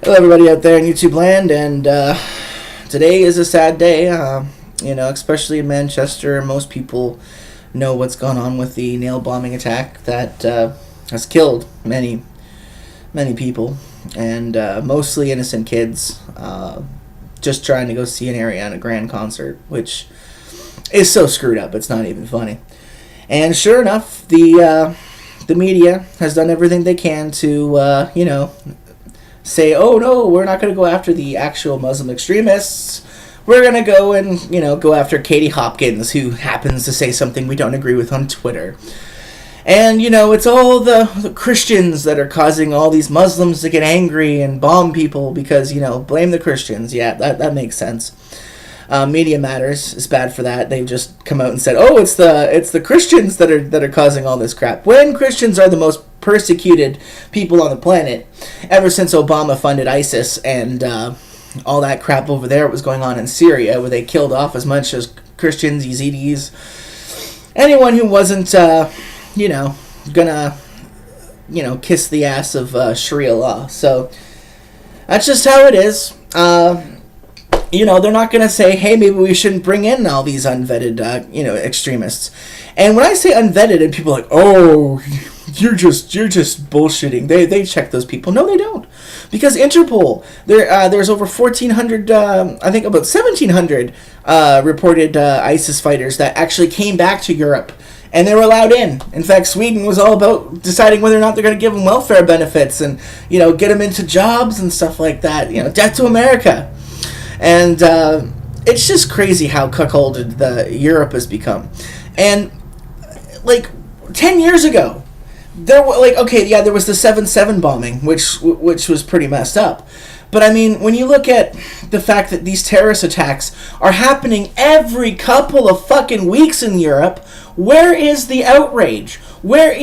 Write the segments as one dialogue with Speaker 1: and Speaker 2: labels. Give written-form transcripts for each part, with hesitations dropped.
Speaker 1: Hello, everybody out there in YouTube land, and today is a sad day, especially in Manchester. Most people know what's gone on with the nail bombing attack that has killed many people, and mostly innocent kids, just trying to go see an Ariana Grande concert, which is so screwed up, it's not even funny. And sure enough, the media has done everything they can to, say, oh no, we're not going to go after the actual Muslim extremists. We're going to go and, go after Katie Hopkins, who happens to say something we don't agree with on Twitter. And, it's all the Christians that are causing all these Muslims to get angry and bomb people because, blame the Christians. Yeah, that makes sense. Media Matters is bad for that. They've just come out and said, oh, it's the Christians that are causing all this crap. When Christians are the most persecuted people on the planet, ever since Obama funded ISIS and all that crap over there was going on in Syria, where they killed off as much as Christians, Yazidis, anyone who wasn't, gonna, kiss the ass of Sharia law. So that's just how it is. They're not going to say, hey, maybe we shouldn't bring in all these unvetted, extremists. And when I say unvetted, and people are like, oh, you're just bullshitting. They check those people. No, they don't. Because Interpol, there's over 1,400, I think about 1,700 reported ISIS fighters that actually came back to Europe. And they were allowed in. In fact, Sweden was all about deciding whether or not they're going to give them welfare benefits and, get them into jobs and stuff like that. Death to America. And it's just crazy how cuckolded Europe has become. And, 10 years ago, there was the 7/7 bombing, which was pretty messed up. But, I mean, when you look at the fact that these terrorist attacks are happening every couple of fucking weeks in Europe, where is the outrage? Where,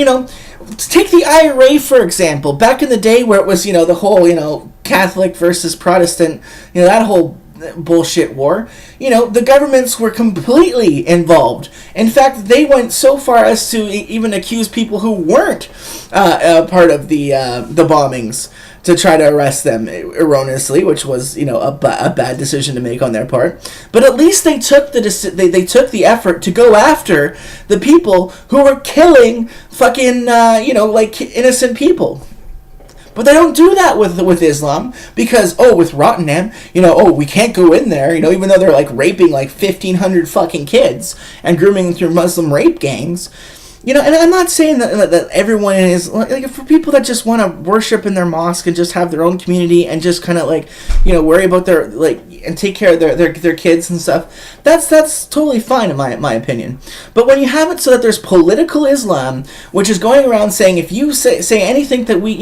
Speaker 1: take the IRA, for example. Back in the day where it was, the whole, Catholic versus Protestant, that whole bullshit war, the governments were completely involved. In fact, they went so far as to even accuse people who weren't part of the bombings to try to arrest them erroneously, which was, a bad decision to make on their part. But at least they took they took the effort to go after the people who were killing fucking, innocent people. But they don't do that with Islam because, with Rotterdam, we can't go in there, even though they're, raping, 1,500 fucking kids and grooming them through Muslim rape gangs. And I'm not saying that everyone is, for people that just want to worship in their mosque and just have their own community and just kind of, worry about their, and take care of their kids and stuff, that's totally fine in my opinion. But when you have it so that there's political Islam, which is going around saying if you say anything that we,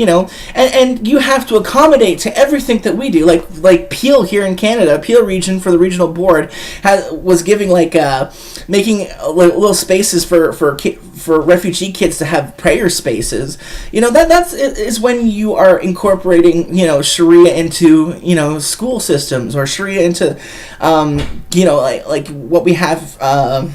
Speaker 1: and you have to accommodate to everything that we do, like Peel here in Canada, Peel region for the regional board was giving making little spaces for refugee kids to have prayer spaces. That's when you are incorporating, Sharia into, school systems, or Sharia into, like what we have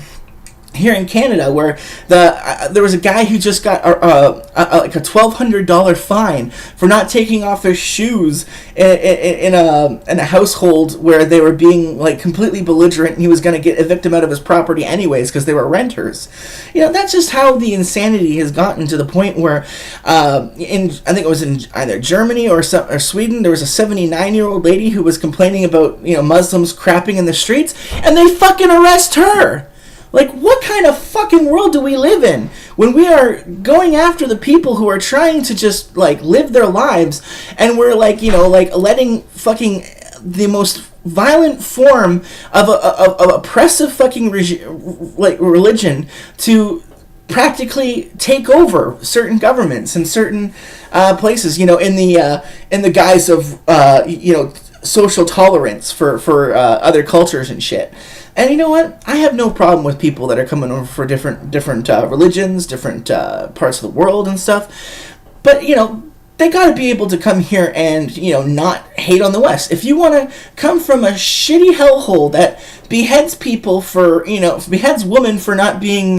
Speaker 1: here in Canada, where there was a guy who just got a $1,200 fine for not taking off their shoes in a household where they were being completely belligerent, and he was going to get evict them out of his property anyways because they were renters. That's just how the insanity has gotten to the point where I think it was in either Germany or Sweden, there was a 79-year-old lady who was complaining about Muslims crapping in the streets, and they fucking arrest her. What kind of fucking world do we live in when we are going after the people who are trying to just, live their lives, and we're, letting fucking the most violent form of oppressive fucking religion to practically take over certain governments and certain places, in the guise of, social tolerance for other cultures and shit. And you know what? I have no problem with people that are coming over for different religions, different parts of the world and stuff. But, they got to be able to come here and, not hate on the West. If you want to come from a shitty hellhole that beheads people for, beheads women for not being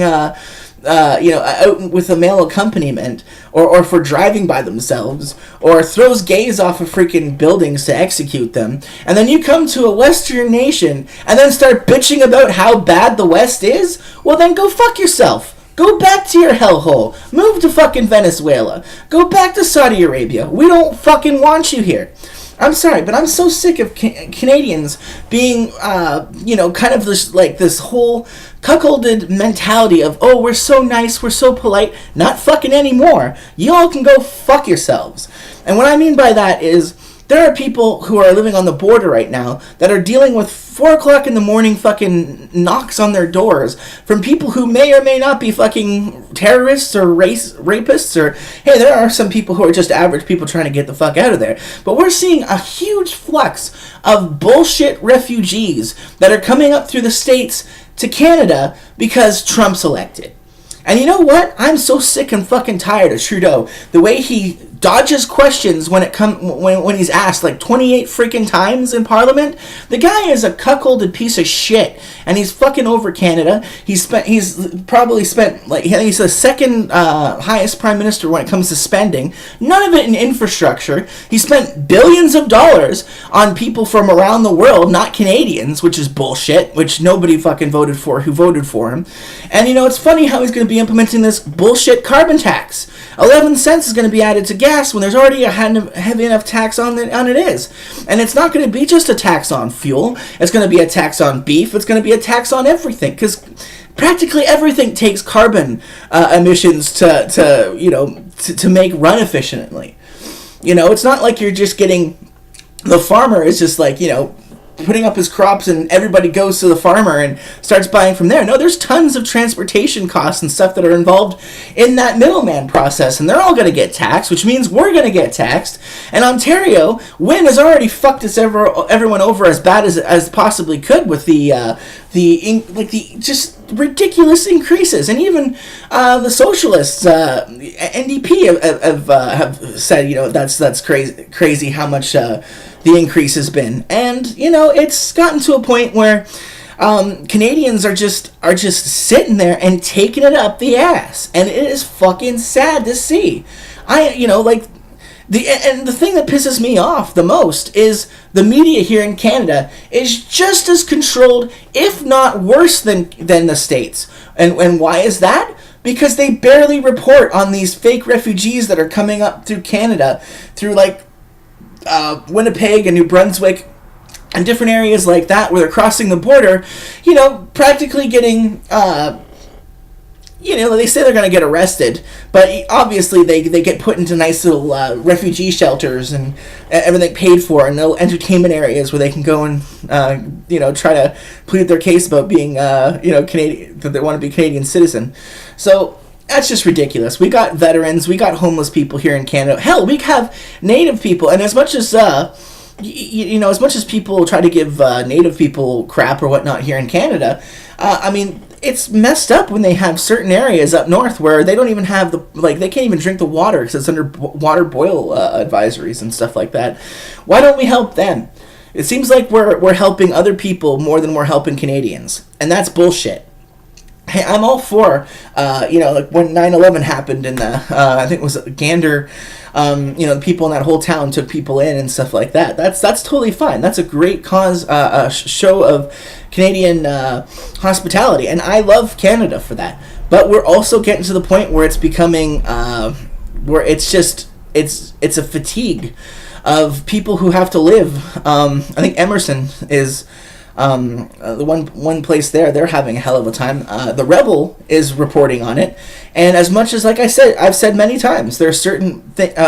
Speaker 1: out with a male accompaniment, or for driving by themselves, or throws gays off of freaking buildings to execute them, and then you come to a Western nation and then start bitching about how bad the West is, well then go fuck yourself. Go back to your hellhole. Move to fucking Venezuela. Go back to Saudi Arabia. We don't fucking want you here. I'm sorry, but I'm so sick of Canadians being, kind of this whole cuckolded mentality of, oh, we're so nice, we're so polite. Not fucking anymore. You all can go fuck yourselves. And what I mean by that is, there are people who are living on the border right now that are dealing with 4 o'clock in the morning fucking knocks on their doors from people who may or may not be fucking terrorists or rapists, or, hey, there are some people who are just average people trying to get the fuck out of there. But we're seeing a huge flux of bullshit refugees that are coming up through the States to Canada because Trump's elected. And you know what? I'm so sick and fucking tired of Trudeau. The way he dodges questions when he's asked like 28 freaking times in Parliament. The guy is a cuckolded piece of shit, and he's fucking over Canada. He's probably spent like he's the second highest prime minister when it comes to spending. None of it in infrastructure. He spent billions of dollars on people from around the world, not Canadians, which is bullshit. Which nobody fucking voted for who voted for him. And it's funny how he's going to be implementing this bullshit carbon tax. 11 cents is going to be added to gas when there's already a heavy enough tax on it is. And it's not going to be just a tax on fuel. It's going to be a tax on beef. It's going to be a tax on everything, because practically everything takes carbon emissions to make run efficiently. It's not like you're just getting, the farmer is just like, putting up his crops and everybody goes to the farmer and starts buying from there. No, there's tons of transportation costs and stuff that are involved in that middleman process, and they're all going to get taxed, which means we're going to get taxed. And Ontario, Wynne has already fucked everyone over as bad as possibly could with the just ridiculous increases. And even the socialists, NDP have said, that's crazy how much the increase has been. And it's gotten to a point where Canadians are just sitting there and taking it up the ass, and it is fucking sad to see. The thing that pisses me off the most is the media here in Canada is just as controlled, if not worse than the States. And why is that? Because they barely report on these fake refugees that are coming up through Canada, through Winnipeg and New Brunswick and different areas like that, where they're crossing the border, practically getting, they say they're going to get arrested, but obviously they get put into nice little refugee shelters and everything paid for, and little entertainment areas where they can go and, try to plead their case about being, Canadian, that they want to be a Canadian citizen. So that's just ridiculous. We got veterans, we got homeless people here in Canada. Hell, we have Native people, and as much as as much as people try to give Native people crap or whatnot here in Canada, it's messed up when they have certain areas up north where they don't even have they can't even drink the water because it's under water boil advisories and stuff like that. Why don't we help them? It seems like we're helping other people more than we're helping Canadians, and that's bullshit. Hey, I'm all for, when 9/11 happened and I think it was Gander, the people in that whole town took people in and stuff like that. That's totally fine. That's a great cause, show of Canadian hospitality, and I love Canada for that. But we're also getting to the point where it's becoming, where it's a fatigue of people who have to live. I think Emerson is the one place they're having a hell of a time. The Rebel is reporting on it, and as much as, like I've said many times, there are certain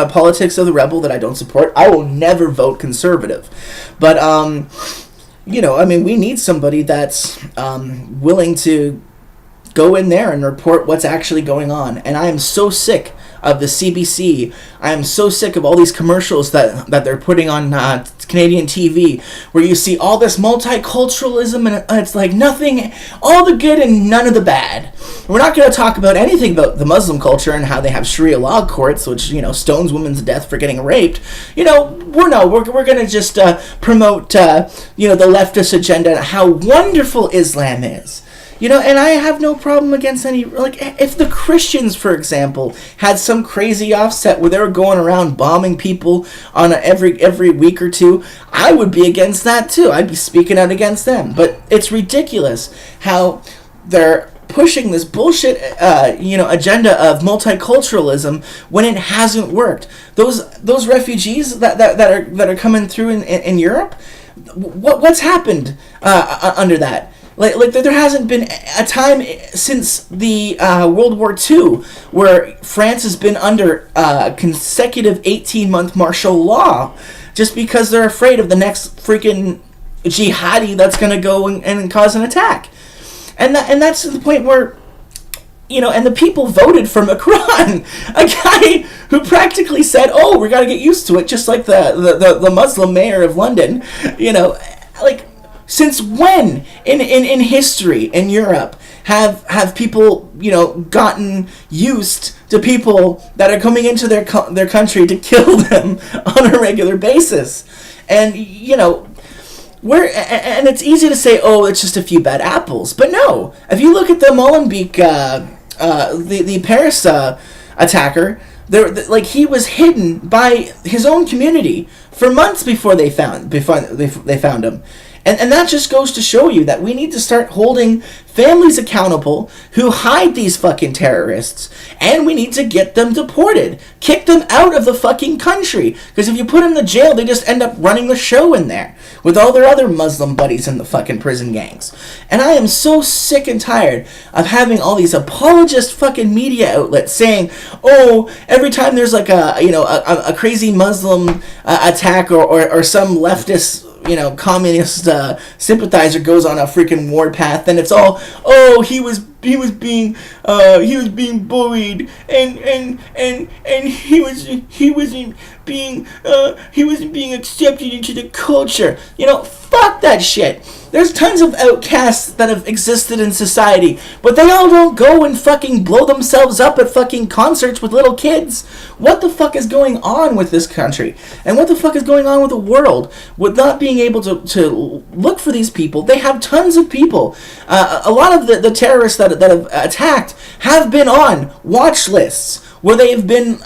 Speaker 1: politics of the Rebel that I don't support. I will never vote Conservative, but we need somebody that's willing to go in there and report what's actually going on. And I am so sick of the CBC. I am so sick of all these commercials that they're putting on Canadian TV, where you see all this multiculturalism, and it's like nothing, all the good and none of the bad. We're not going to talk about anything about the Muslim culture and how they have Sharia law courts, which stones women to death for getting raped. We're going to just promote the leftist agenda and how wonderful Islam is. And I have no problem against any, like, if the Christians, for example, had some crazy offset where they were going around bombing people on every week or two, I would be against that too. I'd be speaking out against them. But it's ridiculous how they're pushing this bullshit, agenda of multiculturalism when it hasn't worked. Those refugees that are coming through in Europe, what's happened under that? Like there hasn't been a time since the World War II where France has been under consecutive 18-month martial law just because they're afraid of the next freaking jihadi that's going to go and cause an attack. And that's to the point where, and the people voted for Macron, a guy who practically said, "Oh, we got to get used to it," just like the Muslim mayor of London, like. Since when in history in Europe have people gotten used to people that are coming into their country to kill them on a regular basis? And and it's easy to say, oh, it's just a few bad apples, but no. If you look at the Molenbeek, the Paris attacker, he was hidden by his own community for months before they found him. And that just goes to show you that we need to start holding families accountable who hide these fucking terrorists. And we need to get them deported. Kick them out of the fucking country. Because if you put them in the jail, they just end up running the show in there. With all their other Muslim buddies in the fucking prison gangs. And I am so sick and tired of having all these apologist fucking media outlets saying, oh, every time there's like a crazy Muslim attack or some leftist communist sympathizer goes on a freaking warpath, then it's all, oh, he was being bullied and he wasn't being accepted into the culture. Fuck that shit. There's tons of outcasts that have existed in society, but they all don't go and fucking blow themselves up at fucking concerts with little kids. What the fuck is going on with this country? And what the fuck is going on with the world with not being able to look for these people? They have tons of people. A lot of the terrorists that have attacked have been on watch lists where they've been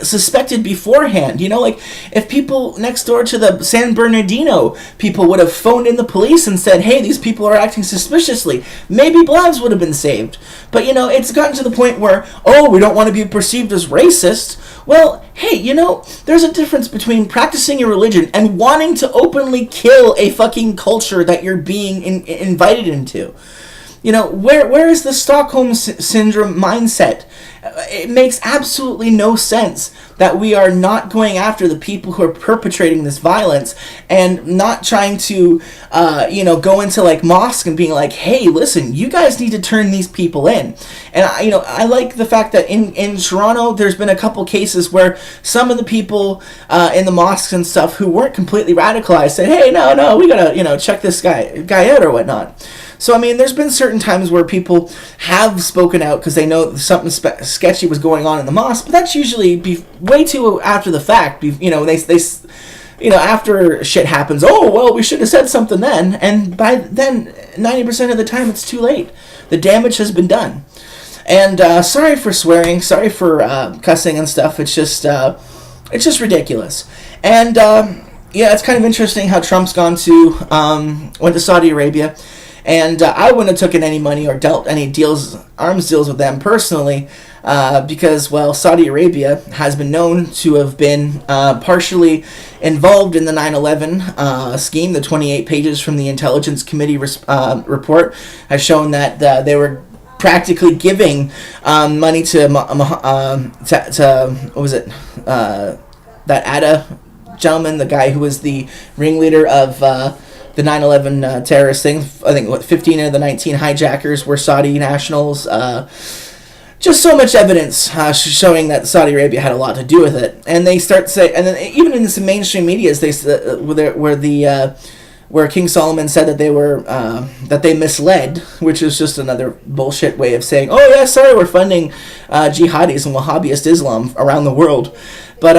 Speaker 1: suspected beforehand. If people next door to the San Bernardino people would have phoned in the police and said, hey, these people are acting suspiciously, maybe lives would have been saved. But, it's gotten to the point where, oh, we don't want to be perceived as racist. Well, hey, there's a difference between practicing your religion and wanting to openly kill a fucking culture that you're being invited into. Where is the Stockholm Syndrome mindset? It makes absolutely no sense that we are not going after the people who are perpetrating this violence and not trying to, go into like mosque and being like, hey, listen, you guys need to turn these people in. And I like the fact that in Toronto, there's been a couple cases where some of the people in the mosques and stuff who weren't completely radicalized said, hey, no, we gotta, check this guy out or whatnot. So, there's been certain times where people have spoken out because they know something sketchy was going on in the mosque, but that's usually way too after the fact. They after shit happens, oh, well, we should have said something then, and by then, 90% of the time, it's too late. The damage has been done. And sorry for swearing, sorry for cussing and stuff. It's just ridiculous. And it's kind of interesting how Trump's went to Saudi Arabia. And I wouldn't have taken any money or dealt any arms deals with them personally, because, well, Saudi Arabia has been known to have been partially involved in the 9/11 scheme. The 28 pages from the Intelligence Committee report has shown that they were practically giving money to what was it? That Atta gentleman, the guy who was the ringleader of the 9/11 terrorist thing. I think 15 of the 19 hijackers were Saudi nationals. Just so much evidence showing that Saudi Arabia had a lot to do with it. And they start saying, and then even in some mainstream medias, where King Solomon said that they misled, which is just another bullshit way of saying, oh yeah, sorry, we're funding jihadis and Wahhabist Islam around the world. But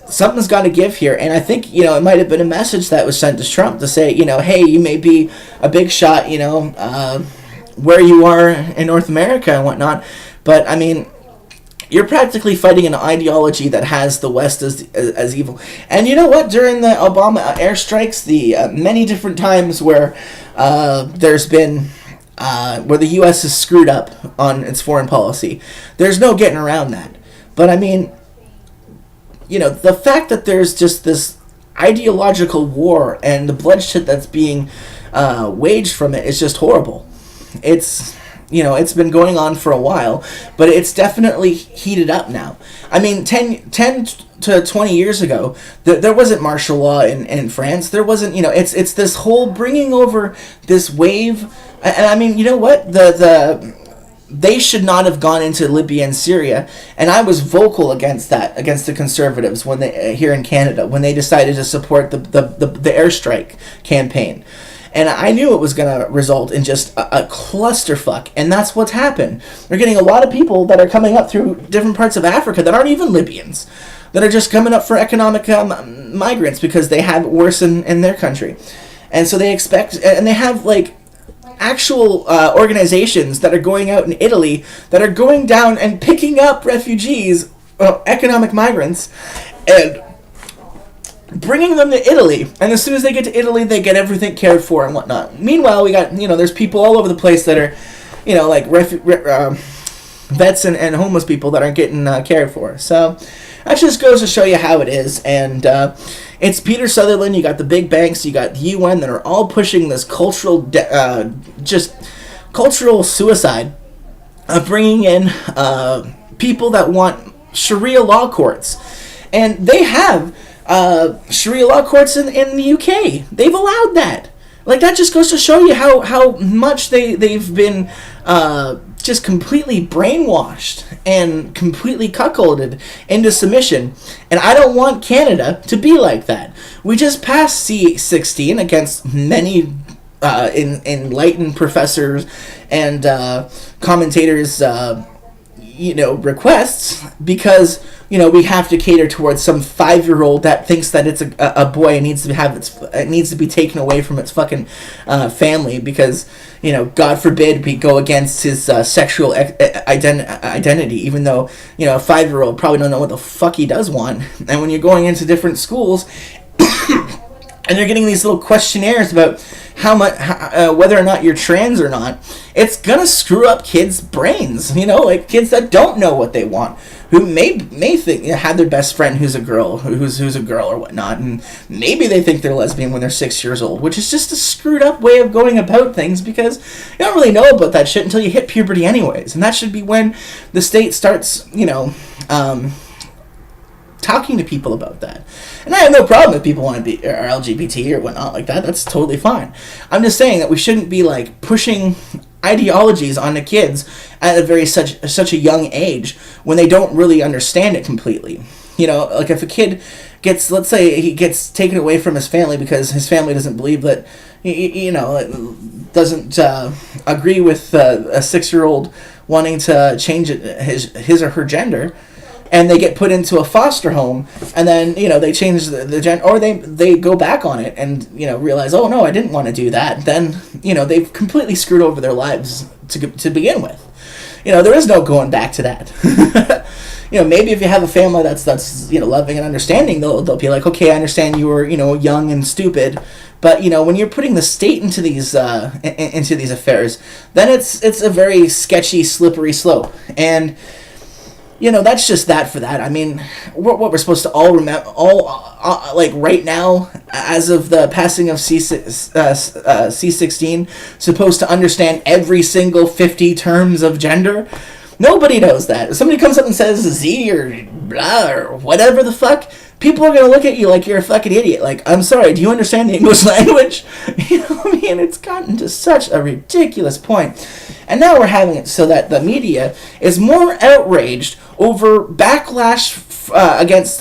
Speaker 1: something's got to give here. And I think, it might have been a message that was sent to Trump to say, hey, you may be a big shot, where you are in North America and whatnot. But, I mean, you're practically fighting an ideology that has the West as evil. And you know what? During the Obama airstrikes, the many different times where there's been... where the U.S. is screwed up on its foreign policy, there's no getting around that. But, I mean... the fact that there's just this ideological war and the bloodshed that's being waged from it is just horrible. It's, it's been going on for a while, but it's definitely heated up now. I mean, 10 to 20 years ago, there wasn't martial law in France. There wasn't, it's this whole bringing over this wave. And I mean, you know what? They should not have gone into Libya and Syria, and I was vocal against that, against the Conservatives when they here in Canada when they decided to support the airstrike campaign, and I knew it was going to result in just a clusterfuck, and that's what's happened. We're getting a lot of people that are coming up through different parts of Africa that aren't even Libyans, that are just coming up for economic migrants because they have it worse in their country, and so they expect, and they have actual organizations that are going out in Italy that are going down and picking up refugees, economic migrants, and bringing them to Italy. And as soon as they get to Italy, they get everything cared for and whatnot. Meanwhile, we got, there's people all over the place that are, vets and homeless people that aren't getting cared for. So that just goes to show you how it is. And it's Peter Sutherland, you got the big banks, you got the UN that are all pushing this cultural suicide of bringing in people that want Sharia law courts. And they have Sharia law courts in the UK. They've allowed that. That just goes to show you how much they've been just completely brainwashed and completely cuckolded into submission. And I don't want Canada to be like that. We just passed C-16 against many enlightened professors and commentators' requests, because we have to cater towards some 5-year-old that thinks that it's a boy and needs to be taken away from its fucking family because God forbid we go against his sexual identity, even though a 5-year-old probably don't know what the fuck he does want. And when you're going into different schools and you're getting these little questionnaires about whether or not you're trans or not, it's gonna screw up kids' brains. Kids that don't know what they want, who may think have their best friend who's a girl, who's a girl or whatnot, and maybe they think they're lesbian when they're 6 years old, which is just a screwed up way of going about things, because you don't really know about that shit until you hit puberty anyways, and that should be when the state starts, talking to people about that. And I have no problem if people want to be or LGBT or whatnot like that. That's totally fine. I'm just saying that we shouldn't be pushing ideologies onto kids at such a young age when they don't really understand it completely. If a kid gets, let's say he gets taken away from his family because his family doesn't believe that, doesn't agree with a 6-year-old wanting to change his or her gender, and they get put into a foster home, and then they change the gender, or they go back on it and realize, oh no, I didn't want to do that. Then they've completely screwed over their lives to begin with. There is no going back to that. Maybe if you have a family that's loving and understanding, they'll be like, okay, I understand you were young and stupid, but when you're putting the state into these affairs, then it's a very sketchy, slippery slope. And that's just that for that. I mean, what we're supposed to all remember, right now, as of the passing of C-16, supposed to understand every single 50 terms of gender? Nobody knows that. If somebody comes up and says Z or blah or whatever the fuck, people are going to look at you like you're a fucking idiot. I'm sorry, do you understand the English language? It's gotten to such a ridiculous point. And now we're having it so that the media is more outraged over backlash against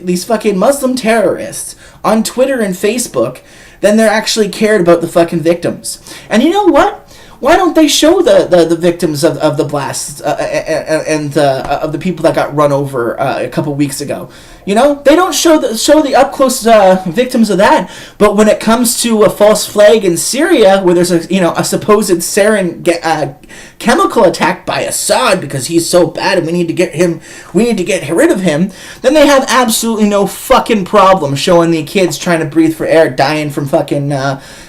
Speaker 1: these fucking Muslim terrorists on Twitter and Facebook than they're actually cared about the fucking victims. And you know what? Why don't they show the victims of the blasts and of the people that got run over a couple weeks ago? You know, they don't show the up close victims of that. But when it comes to a false flag in Syria, where there's a supposed sarin chemical attack by Assad because he's so bad and we need to get rid of him, then they have absolutely no fucking problem showing the kids trying to breathe for air dying from fucking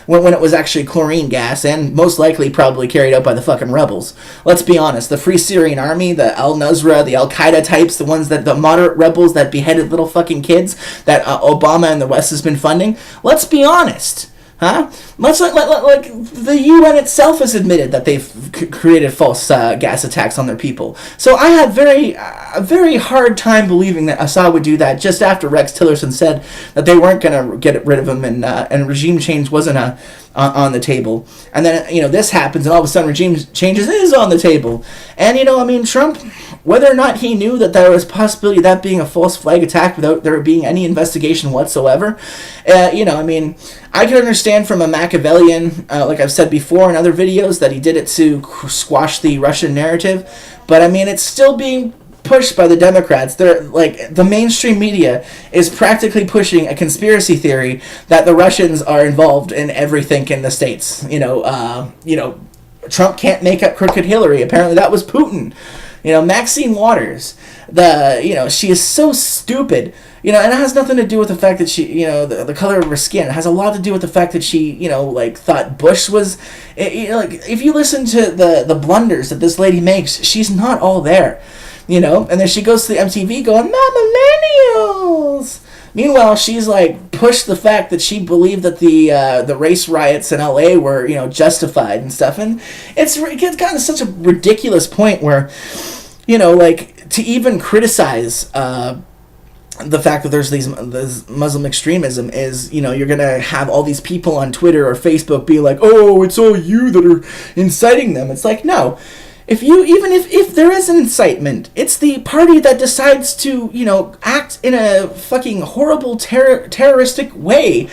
Speaker 1: when it was actually chlorine gas, and most likely probably carried out by the fucking rebels. Let's be honest, the Free Syrian Army, the Al-Nusra, the Al-Qaeda types, the moderate rebels that beheaded little fucking kids that Obama and the West has been funding, let's be honest. Huh? Much like the UN itself has admitted that they've created false gas attacks on their people. So I had a very hard time believing that Assad would do that just after Rex Tillerson said that they weren't going to get rid of him and regime change wasn't on the table. And then, this happens and all of a sudden regime changes is on the table. And, Trump, whether or not he knew that there was possibility of that being a false flag attack without there being any investigation whatsoever, I can understand from a Machiavellian, like I've said before in other videos, that he did it to squash the Russian narrative. But, it's still being pushed by the Democrats. They're like, the mainstream media is practically pushing a conspiracy theory that the Russians are involved in everything in the States. Trump can't make up crooked Hillary. Apparently that was Putin. Maxine Waters, she is so stupid, and it has nothing to do with the fact that she, the color of her skin. It has a lot to do with the fact that she, thought Bush was, if you listen to the blunders that this lady makes, she's not all there, and then she goes to the MTV going, millennials. Meanwhile, she's pushed the fact that she believed that the race riots in LA were justified and stuff, and it's gotten to such a ridiculous point where, to even criticize the fact that there's this Muslim extremism is, you're gonna have all these people on Twitter or Facebook be like, oh, it's all you that are inciting them. It's like, no. If there is an incitement, it's the party that decides to, act in a fucking horrible terroristic way.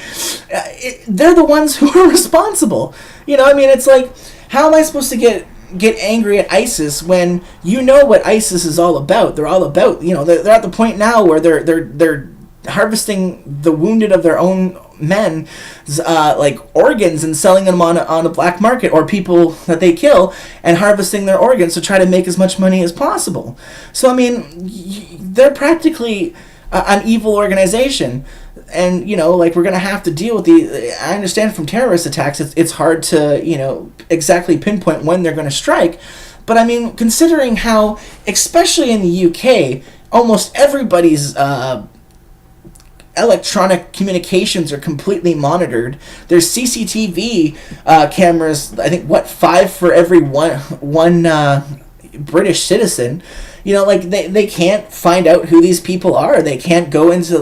Speaker 1: They're the ones who are responsible. It's like, how am I supposed to get angry at ISIS when you know what ISIS is all about? They're all about, they're at the point now where they're harvesting the wounded of their own men, organs, and selling them on a black market, or people that they kill and harvesting their organs to try to make as much money as possible. So they're practically an evil organization, and we're gonna have to deal with I understand from terrorist attacks it's hard to exactly pinpoint when they're gonna strike, but considering how, especially in the UK, almost everybody's electronic communications are completely monitored. There's CCTV cameras, I think, 5 for every one British citizen. They can't find out who these people are. They can't go into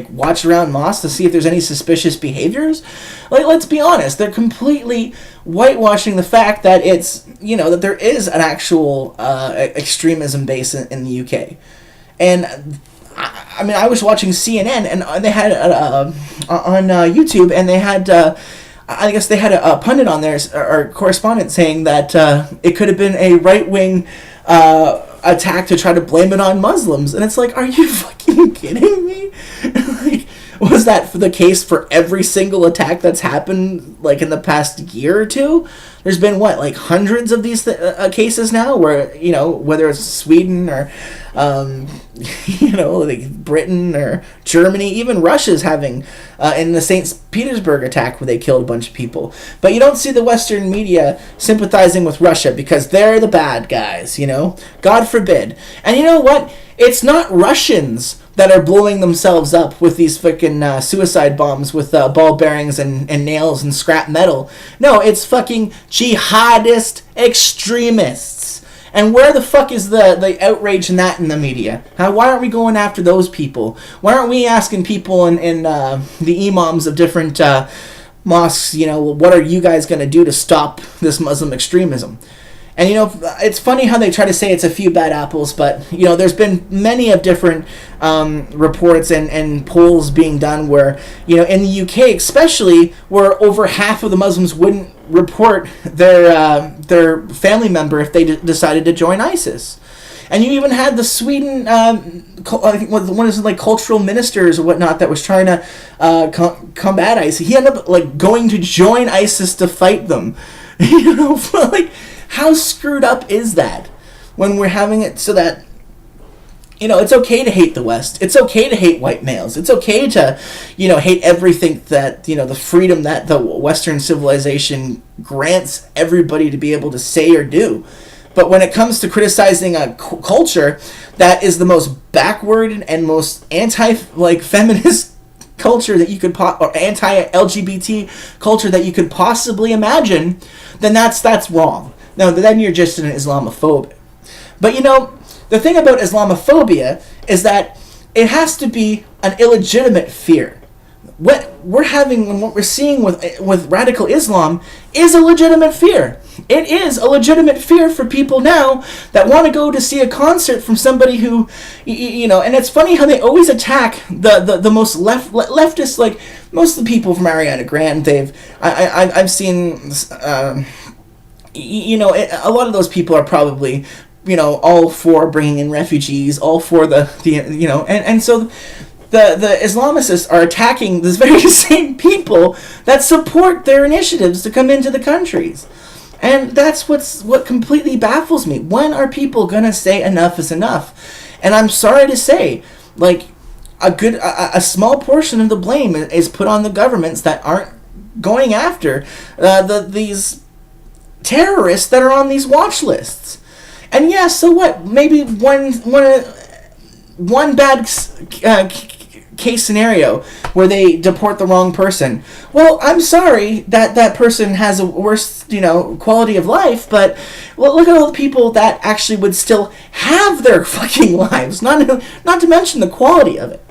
Speaker 1: watch around mosques to see if there's any suspicious behaviors. Let's be honest, they're completely whitewashing the fact that it's that there is an actual extremism base in the UK. And I was watching CNN, and they had on YouTube, and they had I guess they had a pundit on there, or correspondent, saying that it could have been a right-wing attack to try to blame it on Muslims. And it's like, are you fucking kidding me? Was that the case for every single attack that's happened in the past year or two? There's been hundreds of these cases now where whether it's Sweden or Britain or Germany, even Russia's having in the St. Petersburg attack where they killed a bunch of people. But you don't see the Western media sympathizing with Russia because they're the bad guys, God forbid. And you know what? It's not Russians that are blowing themselves up with these fucking suicide bombs with ball bearings and nails and scrap metal. No, it's fucking jihadist extremists. And where the fuck is the outrage in that in the media? Why aren't we going after those people? Why aren't we asking people in the imams of different mosques, what are you guys going to do to stop this Muslim extremism? And, it's funny how they try to say it's a few bad apples, but, there's been many of different reports and polls being done where, in the UK especially, where over half of the Muslims wouldn't report their family member if they decided to join ISIS. And you even had the Sweden, I think one is like cultural ministers or whatnot that was trying to combat ISIS. He ended up like going to join ISIS to fight them. Like, how screwed up is that when we're having it so that, it's okay to hate the West. It's okay to hate white males. It's okay to, hate everything that, the freedom that the Western civilization grants everybody to be able to say or do. But when it comes to criticizing a culture that is the most backward and most feminist culture that you could or anti-LGBT culture that you could possibly imagine, then that's wrong. No, then you're just an Islamophobe. But the thing about Islamophobia is that it has to be an illegitimate fear. What we're seeing with radical Islam is a legitimate fear. It is a legitimate fear for people now that want to go to see a concert from somebody who, and it's funny how they always attack the most leftist, like most of the people from Ariana Grande. I've seen, a lot of those people are probably, all for bringing in refugees, all for and so the Islamists are attacking the very same people that support their initiatives to come into the countries. And that's what completely baffles me. When are people going to say enough is enough? And I'm sorry to say, like, a small portion of the blame is put on the governments that aren't going after these terrorists that are on these watch lists. And yeah, so what? Maybe one bad case scenario where they deport the wrong person. Well, I'm sorry that person has a worse, quality of life, but look at all the people that actually would still have their fucking lives, not to mention the quality of it.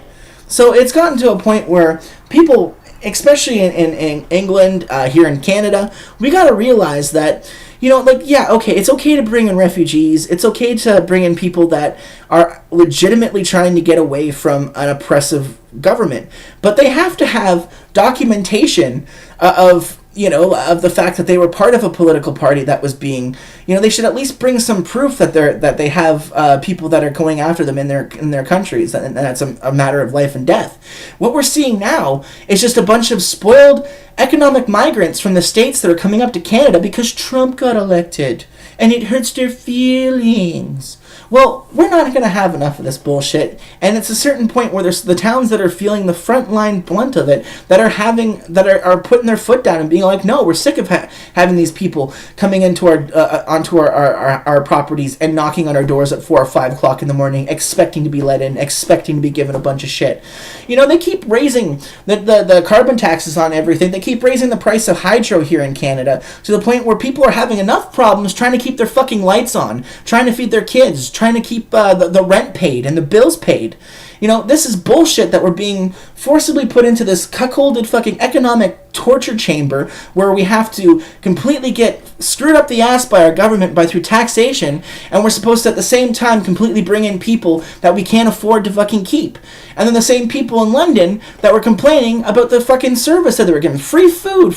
Speaker 1: So it's gotten to a point where people, especially in England, here in Canada, we got to realize that, it's okay to bring in refugees. It's okay to bring in people that are legitimately trying to get away from an oppressive government. But they have to have documentation of the fact that they were part of a political party that was being, they should at least bring some proof that they have people that are going after them in their countries, and that's a matter of life and death. What we're seeing now is just a bunch of spoiled economic migrants from the States that are coming up to Canada because Trump got elected, and it hurts their feelings. Well, we're not going to have enough of this bullshit, and it's a certain point where there's the towns that are feeling the frontline blunt of it, that are putting their foot down and being like, no, we're sick of having these people coming into onto our properties and knocking on our doors at 4 or 5 o'clock in the morning, expecting to be let in, expecting to be given a bunch of shit. They keep raising the carbon taxes on everything. They keep raising the price of hydro here in Canada to the point where people are having enough problems trying to keep their fucking lights on, trying to feed their kids, trying to keep the rent paid and the bills paid. This is bullshit that we're being forcibly put into this cuckolded fucking economic torture chamber where we have to completely get screwed up the ass by our government through taxation, and we're supposed to at the same time completely bring in people that we can't afford to fucking keep. And then the same people in London that were complaining about the fucking service that they were given. Free food,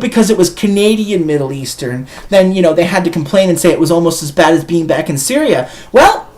Speaker 1: because it was Canadian Middle Eastern. Then, they had to complain and say it was almost as bad as being back in Syria. Well,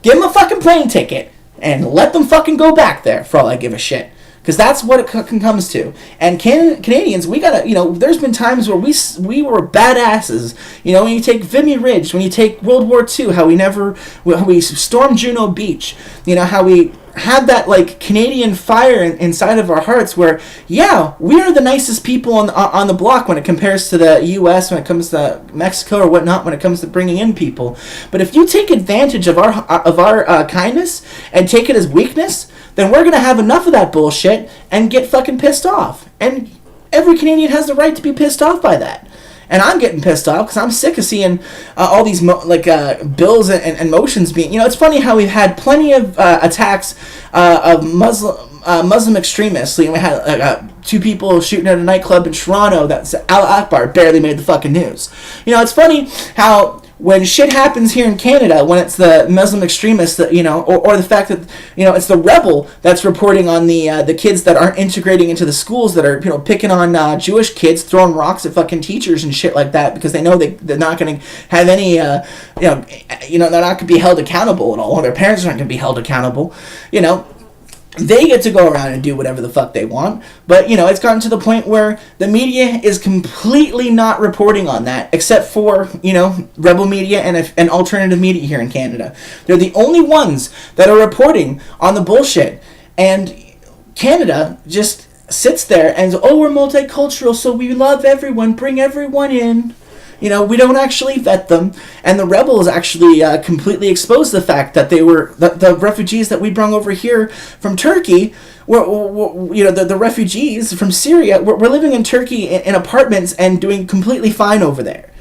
Speaker 1: give them a fucking plane ticket and let them fucking go back there, for all I give a shit. Because that's what it comes to. And Canadians, we gotta, there's been times where we were badasses. When you take Vimy Ridge, when you take World War II, how we stormed Juno Beach, how we had that, Canadian fire inside of our hearts where, yeah, we are the nicest people on the block when it compares to the U.S., when it comes to Mexico or whatnot, when it comes to bringing in people. But if you take advantage of our kindness and take it as weakness, then we're going to have enough of that bullshit and get fucking pissed off. And every Canadian has the right to be pissed off by that. And I'm getting pissed off because I'm sick of seeing all these bills and motions being... it's funny how we've had plenty of attacks of Muslim Muslim extremists. We had 2 people shooting at a nightclub in Toronto. That's Al Akbar barely made the fucking news. It's funny how when shit happens here in Canada, when it's the Muslim extremists that or the fact that it's the rebel that's reporting on the kids that aren't integrating into the schools, that are picking on Jewish kids, throwing rocks at fucking teachers and shit like that, because they know they're not going to have any they're not going to be held accountable at all, or their parents aren't going to be held accountable. They get to go around and do whatever the fuck they want. But, it's gotten to the point where the media is completely not reporting on that, except for, rebel media and alternative media here in Canada. They're the only ones that are reporting on the bullshit. And Canada just sits there and, we're multicultural, so we love everyone, bring everyone in. We don't actually vet them, and the rebels actually completely exposed the fact that they were the refugees that we brought over here from Turkey. The refugees from Syria were living in Turkey in apartments and doing completely fine over there.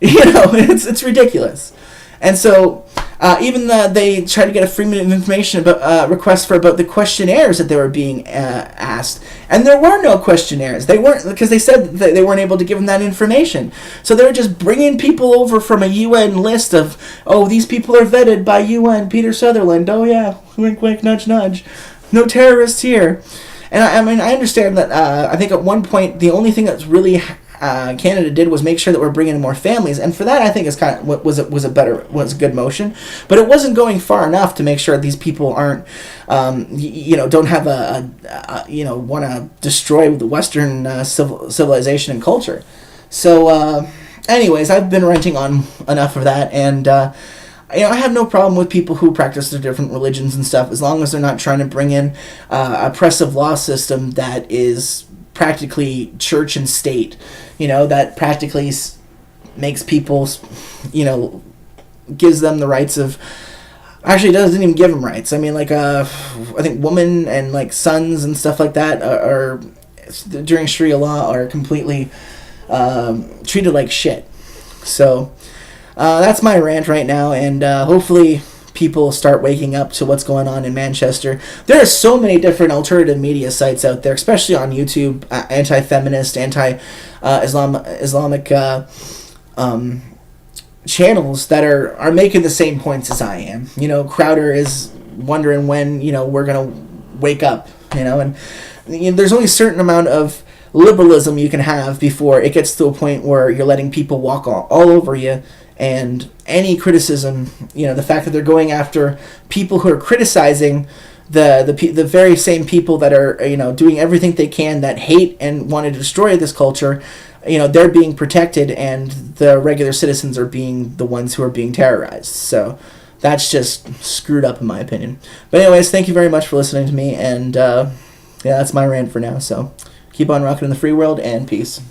Speaker 1: It's ridiculous. And so even they tried to get a Freedom of Information request about the questionnaires that they were being asked, and there were no questionnaires. They weren't, because they said that they weren't able to give them that information. So they were just bringing people over from a UN list of, these people are vetted by UN, Peter Sutherland. Oh yeah, wink wink, nudge nudge. No terrorists here. And I understand that. I think at one point the only thing that's really Canada did was make sure that we're bringing in more families, and for that I think is kind of was a good motion, but it wasn't going far enough to make sure these people aren't don't have want to destroy the Western civilization and culture. So anyways, I've been ranting on enough of that, and I have no problem with people who practice their different religions and stuff, as long as they're not trying to bring in a oppressive law system that is practically church and state, that practically makes people, gives them the rights of, actually doesn't even give them rights. I mean, I think women and sons and stuff like that are during Sharia law are completely treated like shit. So that's my rant right now, and hopefully people start waking up to what's going on in Manchester. There are so many different alternative media sites out there, especially on YouTube, anti-feminist, anti-Islamic channels that are making the same points as I am. Crowder is wondering when, we're going to wake up, and there's only a certain amount of liberalism you can have before it gets to a point where you're letting people walk all over you. And any criticism, the fact that they're going after people who are criticizing the very same people that are, doing everything they can, that hate and want to destroy this culture, they're being protected, and the regular citizens are being the ones who are being terrorized. So that's just screwed up in my opinion. But anyways, thank you very much for listening to me, and that's my rant for now. So keep on rocking in the free world, and peace.